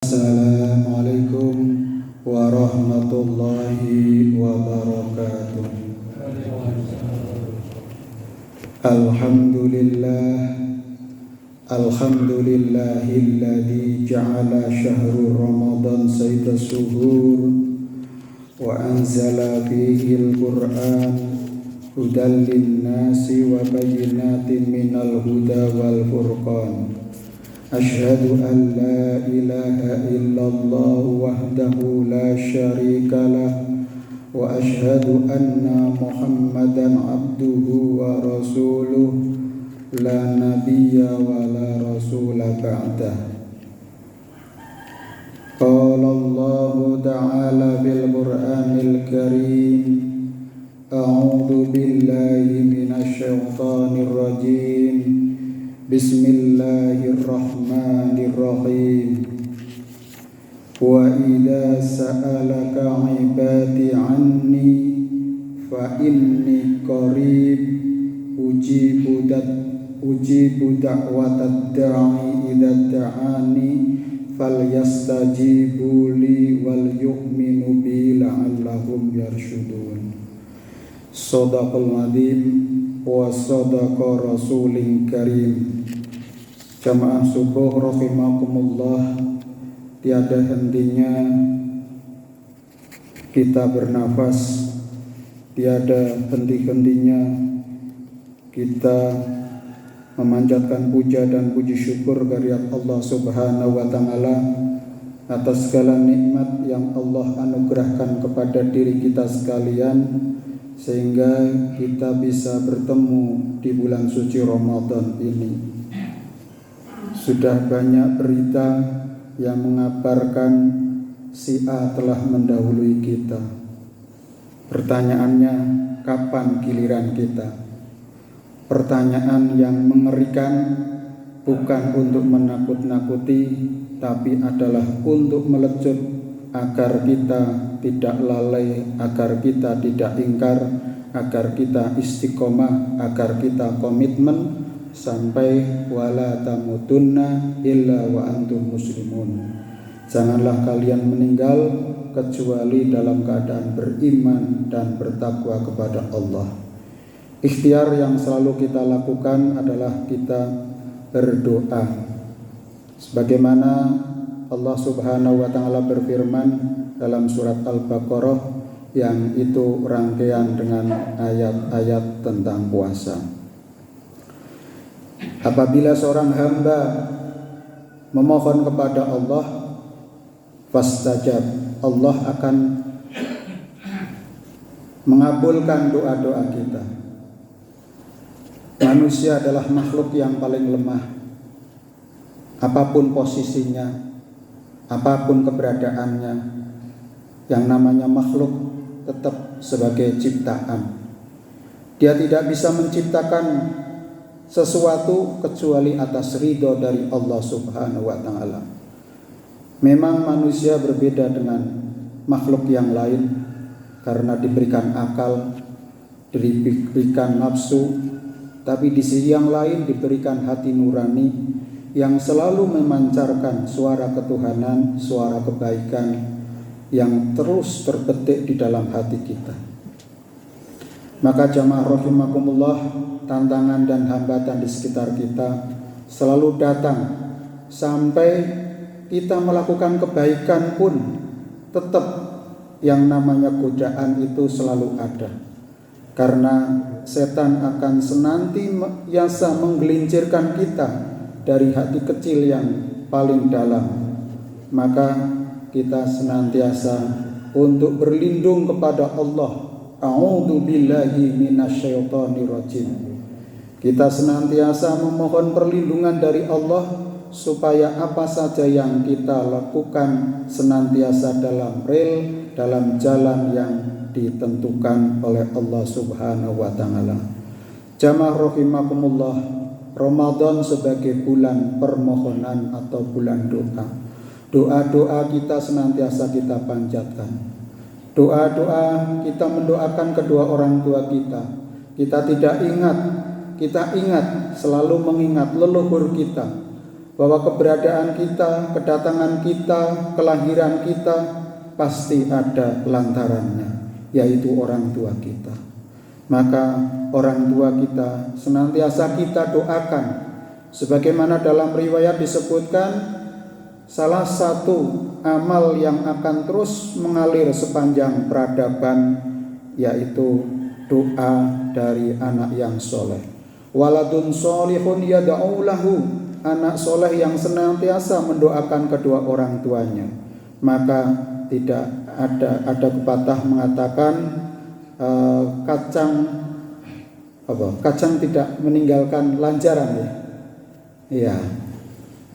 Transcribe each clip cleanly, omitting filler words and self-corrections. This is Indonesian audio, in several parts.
Assalamualaikum warahmatullahi wabarakatuh. Alhamdulillahilladzi ja'ala syahrul Ramadan sayyidas syuhur wa anzala fihil Qur'an hudan linnasi wa bayyinatin minal huda wal furqan. Asyhadu an la ilaha illallah wahdahu la syarika lah wa asyhadu anna Muhammadan abduhu wa rasuluh la nabiyya wa la rasula ba'dah. Qala Allah ta'ala bil Qur'anil Karim, a'udzu billahi minasy syaithanir rajim. Bismillahirrahmanirrahim. Wa idza sa'alaka 'ibadi 'anni fa inni qarib ujibu da'watad da'i idza da'ani falyastajibu li wal yu'minu bi la'allahum yarshudun. Shadaqal adzim wa sadaqa rasulil karim. Jamaah subuh rahimakumullah, tiada hentinya kita bernafas, tiada henti-hentinya kita memanjatkan puja dan puji syukur kehadirat Allah Subhanahu wa taala atas segala nikmat yang Allah anugerahkan kepada diri kita sekalian, sehingga kita bisa bertemu di bulan suci Ramadan ini. Sudah banyak berita yang mengabarkan si A telah mendahului kita. Pertanyaannya, kapan giliran kita? Pertanyaan yang mengerikan, bukan untuk menakut-nakuti, tapi adalah untuk melecut agar kita tidak lalai, agar kita tidak ingkar, agar kita istiqomah, agar kita komitmen sampai wala tamutunna illa wa antum muslimun. Janganlah kalian meninggal kecuali dalam keadaan beriman dan bertakwa kepada Allah. Ikhtiar yang selalu kita lakukan adalah kita berdoa, sebagaimana Allah Subhanahu wa taala berfirman dalam surat Al-Baqarah yang itu rangkaian dengan ayat-ayat tentang puasa. Apabila seorang hamba memohon kepada Allah, fastajab, Allah akan mengabulkan doa-doa kita. Manusia adalah makhluk yang paling lemah. Apapun posisinya, apapun keberadaannya, yang namanya makhluk tetap sebagai ciptaan. Dia tidak bisa menciptakan sesuatu kecuali atas ridho dari Allah Subhanahu wa taala. Memang manusia berbeda dengan makhluk yang lain karena diberikan akal, diberikan nafsu, tapi di sisi yang lain diberikan hati nurani yang selalu memancarkan suara ketuhanan, suara kebaikan yang terus terbetik di dalam hati kita. Maka jamaah rahimakumullah, tantangan dan hambatan di sekitar kita selalu datang, sampai kita melakukan kebaikan pun tetap yang namanya godaan itu selalu ada. Karena setan akan senantiasa menggelincirkan kita dari hati kecil yang paling dalam. Maka kita senantiasa untuk berlindung kepada Allah. A'udzu billahi minasyaitonir rajim. Kita senantiasa memohon perlindungan dari Allah supaya apa saja yang kita lakukan senantiasa dalam dalam jalan yang ditentukan oleh Allah Subhanahu wa taala. Jamaah rahimakumullah, Ramadan sebagai bulan permohonan atau bulan doa. Doa-doa kita senantiasa kita panjatkan. Doa-doa kita mendoakan kedua orang tua kita. Kita tidak ingat, kita ingat, selalu mengingat leluhur kita. bahwa keberadaan kita, kedatangan kita, kelahiran kita pasti ada lantarannya, yaitu orang tua kita. Maka orang tua kita senantiasa kita doakan. Sebagaimana dalam riwayat disebutkan, salah satu amal yang akan terus mengalir sepanjang peradaban yaitu doa dari anak yang soleh. Waladun solihun yad'u lahu, anak soleh yang senantiasa mendoakan kedua orang tuanya. Maka tidak ada pepatah mengatakan kacang tidak meninggalkan lanjaran ya. Iya.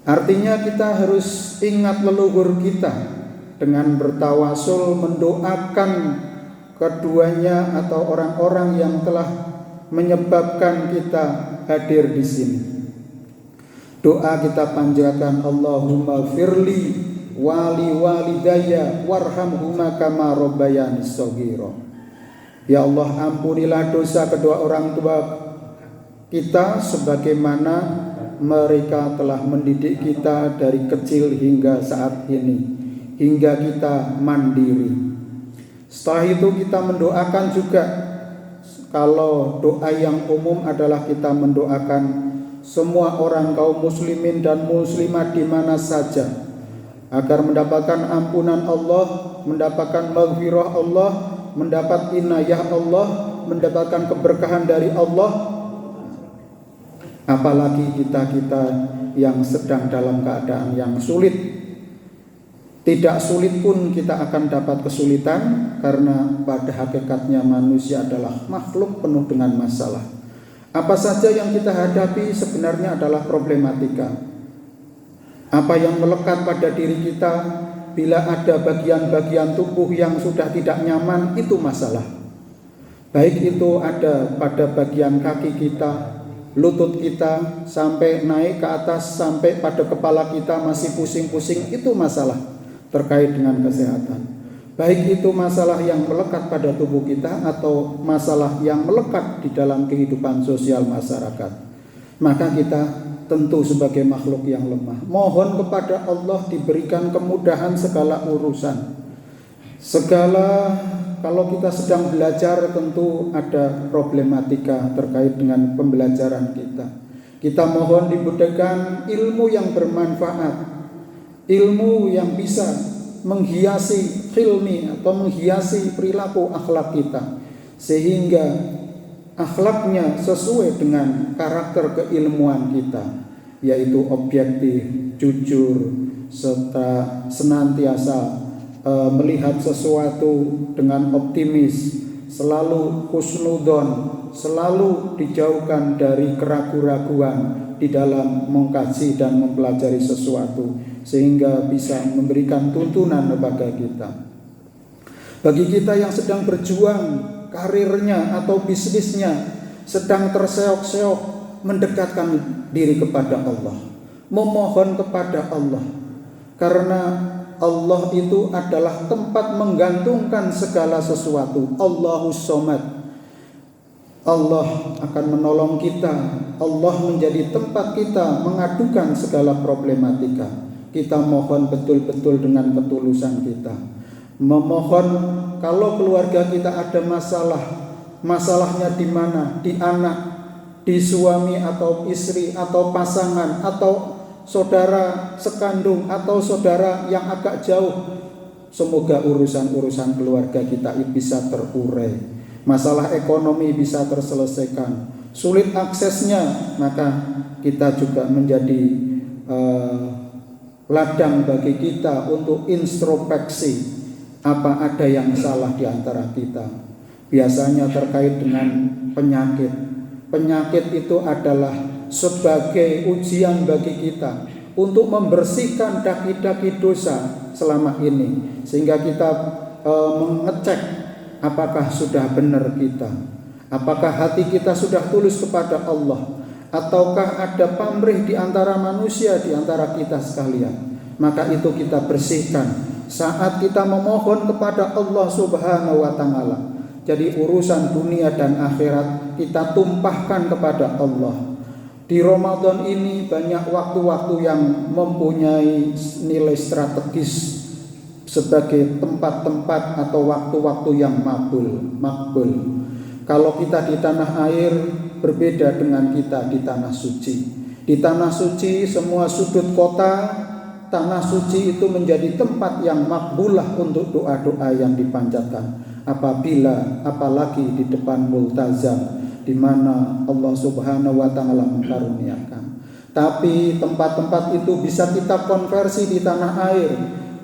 Artinya kita harus ingat leluhur kita dengan bertawasul mendoakan keduanya atau orang-orang yang telah menyebabkan kita hadir di sini. Doa kita panjatkan, Allahumma firli wali walidayya warhamhuma kama rabbayani shaghira. Ya Allah, ampunilah dosa kedua orang tua kita sebagaimana mereka telah mendidik kita dari kecil hingga saat ini, hingga kita mandiri. Setelah itu kita mendoakan juga, kalau doa yang umum adalah kita mendoakan semua orang kaum muslimin dan muslimat di mana saja agar mendapatkan ampunan Allah, mendapatkan maghfirah Allah, mendapat inayah Allah, mendapatkan keberkahan dari Allah. Apalagi kita yang sedang dalam keadaan yang sulit. Tidak sulit pun kita akan dapat kesulitan, karena pada hakikatnya manusia adalah makhluk penuh dengan masalah. Apa saja yang kita hadapi sebenarnya adalah problematika. Apa yang melekat pada diri kita, bila ada bagian-bagian tubuh yang sudah tidak nyaman, itu masalah. Baik itu ada pada bagian kaki kita, lutut kita, sampai naik ke atas, sampai pada kepala kita masih pusing-pusing, itu masalah terkait dengan kesehatan. Baik itu masalah yang melekat pada tubuh kita atau masalah yang melekat di dalam kehidupan sosial masyarakat. Maka kita tentu sebagai makhluk yang lemah, mohon kepada Allah diberikan kemudahan segala urusan. Kalau kita sedang belajar tentu ada problematika terkait dengan pembelajaran kita. Kita mohon diberikan ilmu yang bermanfaat, ilmu yang bisa menghiasi hilmi atau menghiasi perilaku akhlak kita, sehingga akhlaknya sesuai dengan karakter keilmuan kita, yaitu objektif, jujur, serta senantiasa melihat sesuatu dengan optimis, selalu husnudon, selalu dijauhkan dari keraguan-raguan di dalam mengkaji dan mempelajari sesuatu, sehingga bisa memberikan tuntunan kepada kita. Bagi kita yang sedang berjuang karirnya atau bisnisnya, sedang terseok-seok mendekatkan diri kepada Allah, memohon kepada Allah, karena Allah itu adalah tempat menggantungkan segala sesuatu. Allahus Somad. Allah akan menolong kita. Allah menjadi tempat kita mengadukan segala problematika. Kita mohon betul-betul dengan ketulusan kita. Memohon kalau keluarga kita ada masalah, masalahnya di mana? Di anak, di suami atau istri atau pasangan atau saudara sekandung atau saudara yang agak jauh. Semoga urusan-urusan keluarga kita bisa terurai, masalah ekonomi bisa terselesaikan. Sulit aksesnya, maka kita juga menjadi ladang bagi kita untuk introspeksi apa ada yang salah di antara kita. Biasanya terkait dengan penyakit. Penyakit itu adalah sebagai ujian bagi kita untuk membersihkan daki-daki dosa selama ini, sehingga kita mengecek apakah sudah benar kita, apakah hati kita sudah tulus kepada Allah, ataukah ada pamrih di antara manusia, di antara kita sekalian. Maka itu kita bersihkan saat kita memohon kepada Allah Subhanahu wa ta'ala. Jadi urusan dunia dan akhirat kita tumpahkan kepada Allah. Di Ramadan ini banyak waktu-waktu yang mempunyai nilai strategis sebagai tempat-tempat atau waktu-waktu yang makbul. Kalau kita di tanah air berbeda dengan kita di tanah suci. Di tanah suci semua sudut kota tanah suci itu menjadi tempat yang makbulah untuk doa-doa yang dipanjatkan. Apalagi di depan multazam, di mana Allah Subhanahu wa taala mengkaruniakan. Tapi tempat-tempat itu bisa kita konversi di tanah air,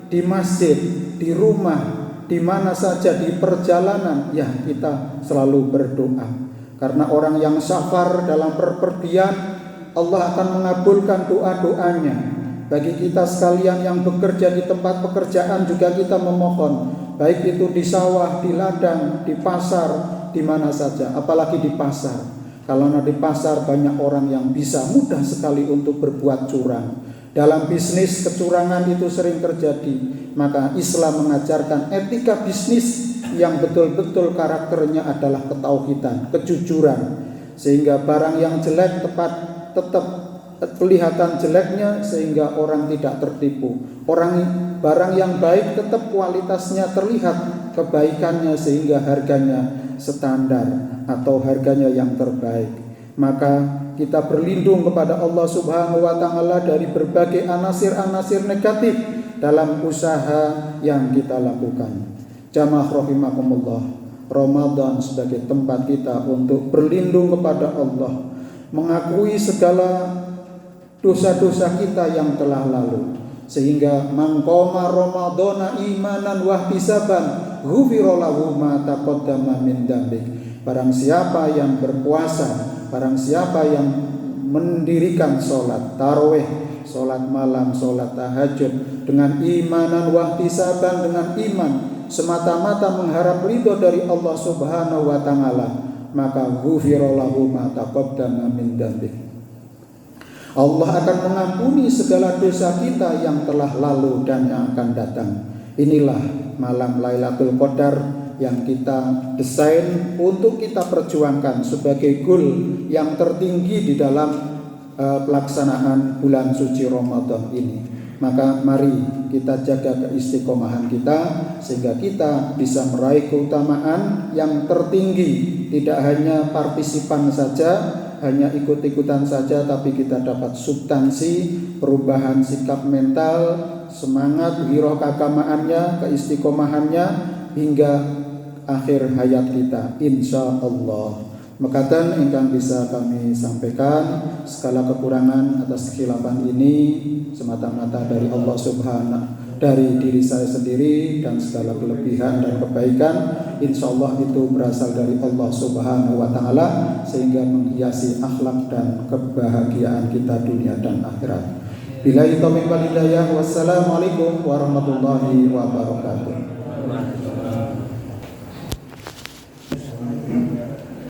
di masjid, di rumah, di mana saja, di perjalanan, ya kita selalu berdoa. Karena orang yang safar dalam perpergian, Allah akan mengabulkan doa-doanya. Bagi kita sekalian yang bekerja di tempat pekerjaan juga kita memohon, baik itu di sawah, di ladang, di pasar, di mana saja, apalagi di pasar. Kalau di pasar banyak orang yang bisa mudah sekali untuk berbuat curang. Dalam bisnis kecurangan itu sering terjadi. Maka Islam mengajarkan etika bisnis yang betul-betul karakternya adalah ketauhidan, kejujuran. Sehingga barang yang jelek tetap kelihatan jeleknya sehingga orang tidak tertipu. Barang yang baik tetap kualitasnya terlihat kebaikannya sehingga harganya standar atau harganya yang terbaik. Maka kita berlindung kepada Allah Subhanahu wa taala dari berbagai anasir-anasir negatif dalam usaha yang kita lakukan. Jamaah rahimakumullah, Ramadan sebagai tempat kita untuk berlindung kepada Allah, mengakui segala dosa-dosa kita yang telah lalu, sehingga mangkoma Ramadhana imanan wahtisaban ghufira lahu ma taqaddama min dzambik. Barang siapa yang berpuasa, barang siapa yang mendirikan sholat tarawih, sholat malam, sholat tahajud dengan imanan wahtisaban, dengan iman semata-mata mengharap ridho dari Allah Subhanahu wa taala, maka ghufira lahu ma taqaddama min dzambik. Allah akan mengampuni segala dosa kita yang telah lalu dan yang akan datang. Inilah malam Lailatul Qadar yang kita desain untuk kita perjuangkan sebagai goal yang tertinggi di dalam pelaksanaan bulan suci Ramadan ini. Maka mari kita jaga keistiqomahan kita sehingga kita bisa meraih keutamaan yang tertinggi. Tidak hanya partisipan saja, hanya ikut-ikutan saja, tapi kita dapat substansi, perubahan sikap mental, semangat, giroh keagamaannya, keistiqomahannya hingga akhir hayat kita, insya Allah. Mekaten ingkang bisa kami sampaikan, segala kekurangan atas kekhilafan ini semata-mata dari Allah Subhanahu, dari diri saya sendiri, dan segala kelebihan dan kebaikan insya Allah itu berasal dari Allah Subhanahu wa ta'ala, sehingga menghiasi akhlak dan kebahagiaan kita dunia dan akhirat. Billahi taufiq wal hidayah. Wassalamualaikum warahmatullahi wabarakatuh.